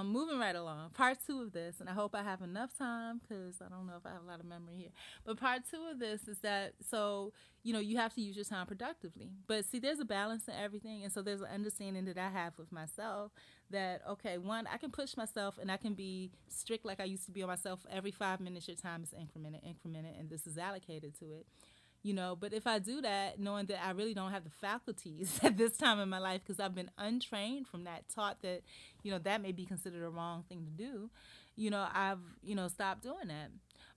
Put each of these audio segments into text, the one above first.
Moving right along, part two of this, and I hope I have enough time because I don't know if I have a lot of memory here. But part two of this is that so you have to use your time productively. But see, there's a balance in everything, and so there's an understanding that I have with myself that okay, one, I can push myself and I can be strict like I used to be on myself. Every 5 minutes, your time is incremented, and this is allocated to it. But if I do that knowing that I really don't have the faculties at this time in my life because I've been untrained from that, taught that that may be considered a wrong thing to do, I've stopped doing that.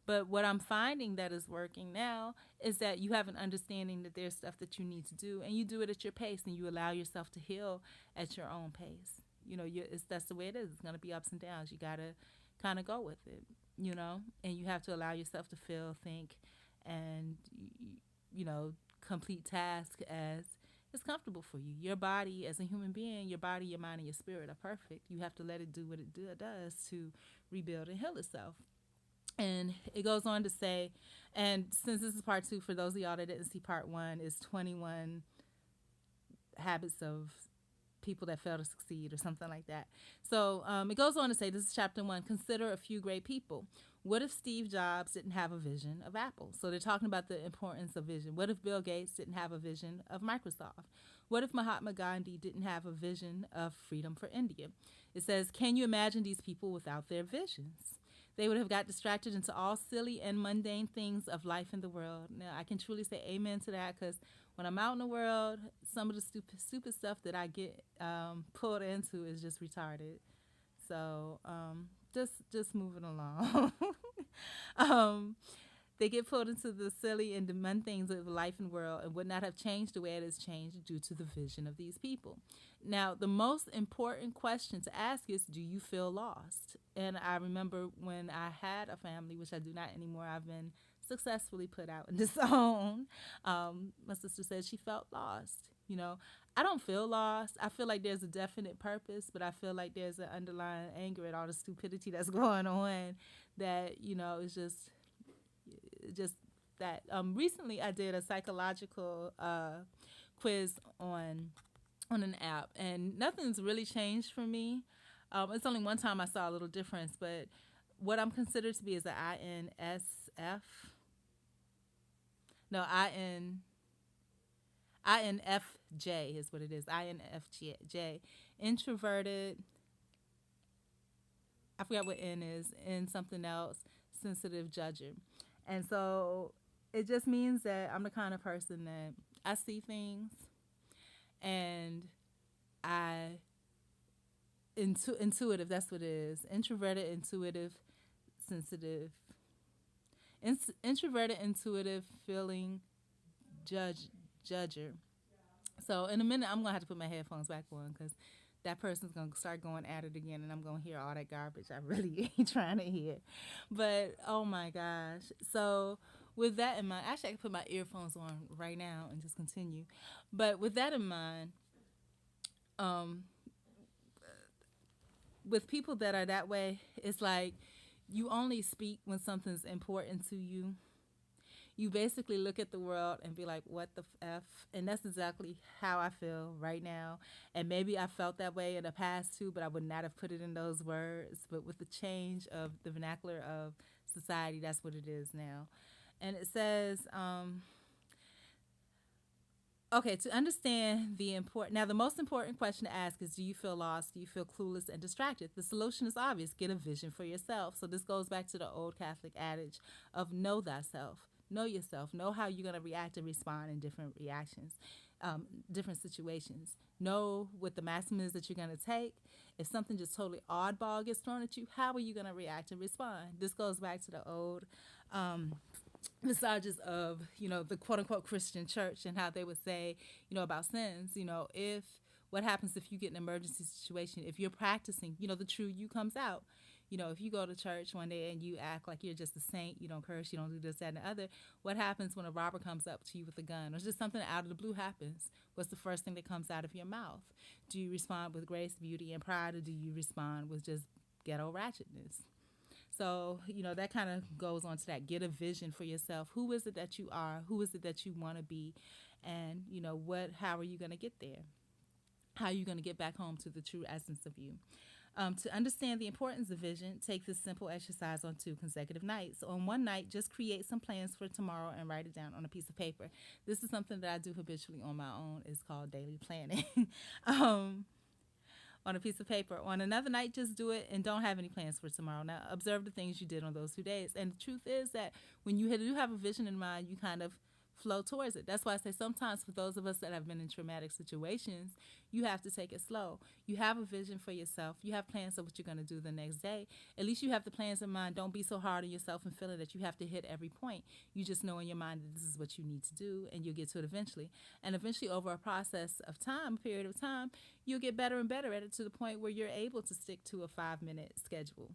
But what I'm finding that is working now is that you have an understanding that there's stuff that you need to do and you do it at your pace and you allow yourself to heal at your own pace. That's the way it is. It's going to be ups and downs. You got to kind of go with it, and you have to allow yourself to feel, think, and complete task as is comfortable for you. Your body, as a human being, your body, your mind, and your spirit are perfect. You have to let it do what it does to rebuild and heal itself. And it goes on to say, and since this is part two, for those of y'all that didn't see part one, is 21 habits of people that fail to succeed or something like that. So it goes on to say, this is chapter one, consider a few great people. What if Steve Jobs didn't have a vision of Apple? So they're talking about the importance of vision. What if Bill Gates didn't have a vision of Microsoft? What if Mahatma Gandhi didn't have a vision of freedom for India? It says, can you imagine these people without their visions? They would have got distracted into all silly and mundane things of life in the world. Now, I can truly say amen to that because when I'm out in the world, some of the stupid stuff that I get pulled into is just retarded. So just moving along. um, they get pulled into the silly and demanding things of life and world and would not have changed the way it has changed due to the vision of these people. Now, the most important question to ask is, do you feel lost? And I remember when I had a family, which I do not anymore, I've been successfully put out in disown. My sister said she felt lost. I don't feel lost. I feel like there's a definite purpose, but I feel like there's an underlying anger at all the stupidity that's going on that, is just that. Recently I did a psychological quiz on an app, and nothing's really changed for me. It's only one time I saw a little difference, but what I'm considered to be is an INSF. No, INFJ is what it is. INFJ. Introverted. I forgot what N is. N something else. Sensitive judger. And so it just means that I'm the kind of person that I see things and I intuitive. That's what it is. Introverted, intuitive, sensitive. Introverted, intuitive, feeling, judger. So in a minute, I'm gonna have to put my headphones back on because that person's gonna start going at it again, and I'm gonna hear all that garbage I really ain't trying to hear. But oh my gosh! So with that in mind, actually I can put my earphones on right now and just continue. But with that in mind, um, with people that are that way, it's like you only speak when something's important to you. You basically look at the world and be like, what the F? And that's exactly how I feel right now. And maybe I felt that way in the past too, but I would not have put it in those words. But with the change of the vernacular of society, that's what it is now. And it says, okay, to understand the important, now the most important question to ask is, do you feel lost? Do you feel clueless and distracted? The solution is obvious. Get a vision for yourself. So this goes back to the old Catholic adage of know thyself. Know yourself. Know how you're going to react and respond in different reactions, different situations. Know what the maximum is that you're going to take. If something just totally oddball gets thrown at you, how are you going to react and respond? This goes back to the old massages of the quote unquote Christian church and how they would say about sins. If what happens if you get an emergency situation, if you're practicing, the true you comes out. If you go to church one day and you act like you're just a saint, you don't curse, you don't do this, that, and the other, what happens when a robber comes up to you with a gun or just something out of the blue happens? What's the first thing that comes out of your mouth? Do you respond with grace, beauty, and pride, or do you respond with just ghetto ratchetness? So, that kind of goes on to that. Get a vision for yourself. Who is it that you are? Who is it that you want to be? And, how are you going to get there? How are you going to get back home to the true essence of you? To understand the importance of vision, take this simple exercise on 2 consecutive nights. On one night, just create some plans for tomorrow and write it down on a piece of paper. This is something that I do habitually on my own. It's called daily planning. um, on a piece of paper. On another night, just do it and don't have any plans for tomorrow. Now, observe the things you did on those 2 days. And the truth is that when you do have a vision in mind, you kind of flow towards it. That's why I say sometimes for those of us that have been in traumatic situations, you have to take it slow. You have a vision for yourself. You have plans of what you're going to do the next day. At least you have the plans in mind. Don't be so hard on yourself and feeling that you have to hit every point. You just know in your mind that this is what you need to do, and you'll get to it eventually. And eventually, over a process of time, a period of time, you'll get better and better at it to the point where you're able to stick to a 5-minute schedule,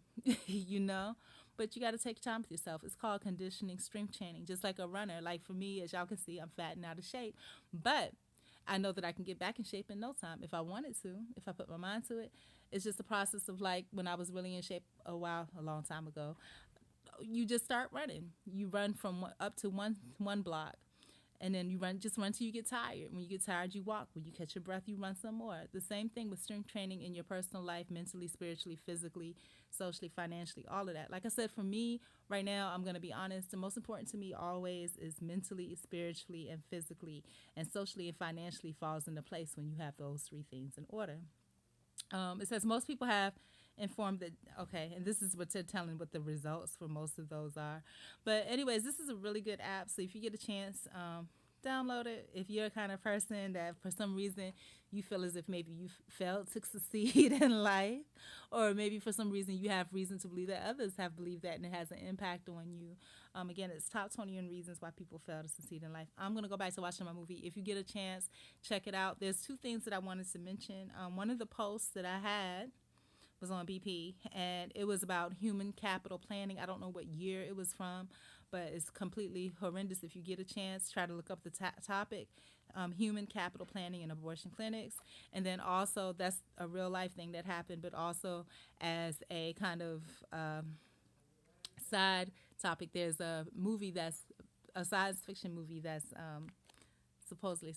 you know? But you got to take time with yourself. It's called conditioning, strength training, just like a runner. Like for me, as y'all can see, I'm fat and out of shape. But I know that I can get back in shape in no time if I wanted to, if I put my mind to it. It's just a process of like when I was really in shape a long time ago. You just start running. You run from up to one block. And then you just run till you get tired. When you get tired, you walk. When you catch your breath, you run some more. The same thing with strength training in your personal life, mentally, spiritually, physically, socially, financially, all of that. Like I said, for me, right now, I'm going to be honest. The most important to me always is mentally, spiritually, and physically. And socially and financially falls into place when you have those 3 things in order. It says most people have informed that, okay, and this is what they're telling what the results for most of those are. But anyways, this is a really good app. So if you get a chance, download it. If you're a kind of person that for some reason you feel as if maybe you failed to succeed in life, or maybe for some reason you have reason to believe that others have believed that and it has an impact on you. Again, it's top 20 reasons why people fail to succeed in life. I'm going to go back to watching my movie. If you get a chance, check it out. There's 2 things that I wanted to mention. One of the posts that I had was on BP, and it was about human capital planning. I don't know what year it was from, but it's completely horrendous. If you get a chance, try to look up the topic, human capital planning in abortion clinics. And then also, that's a real life thing that happened, but also as a kind of side topic, there's a movie that's a science fiction movie that's supposedly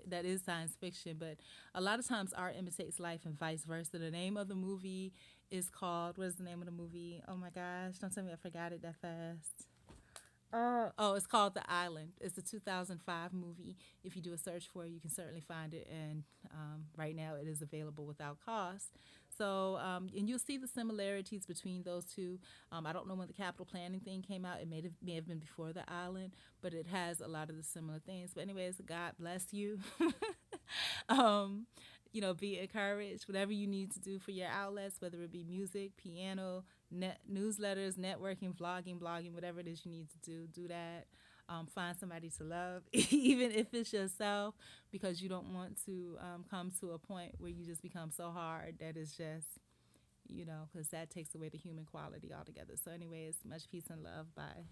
that is science fiction, but a lot of times art imitates life and vice versa. The name of the movie is called, what is the name of the movie? Oh my gosh, don't tell me I forgot it that fast. It's called The Island. It's a 2005 movie. If you do a search for it, you can certainly find it, and right now it is available without cost. So, and you'll see the similarities between those 2. I don't know when the capital planning thing came out. It may have been before The Island, but it has a lot of the similar things. But anyways, God bless you. Be encouraged. Whatever you need to do for your outlets, whether it be music, piano, newsletters, networking, vlogging, blogging, whatever it is you need to do that. Find somebody to love, even if it's yourself, because you don't want to come to a point where you just become so hard that it's just, because that takes away the human quality altogether. So anyways, much peace and love. Bye.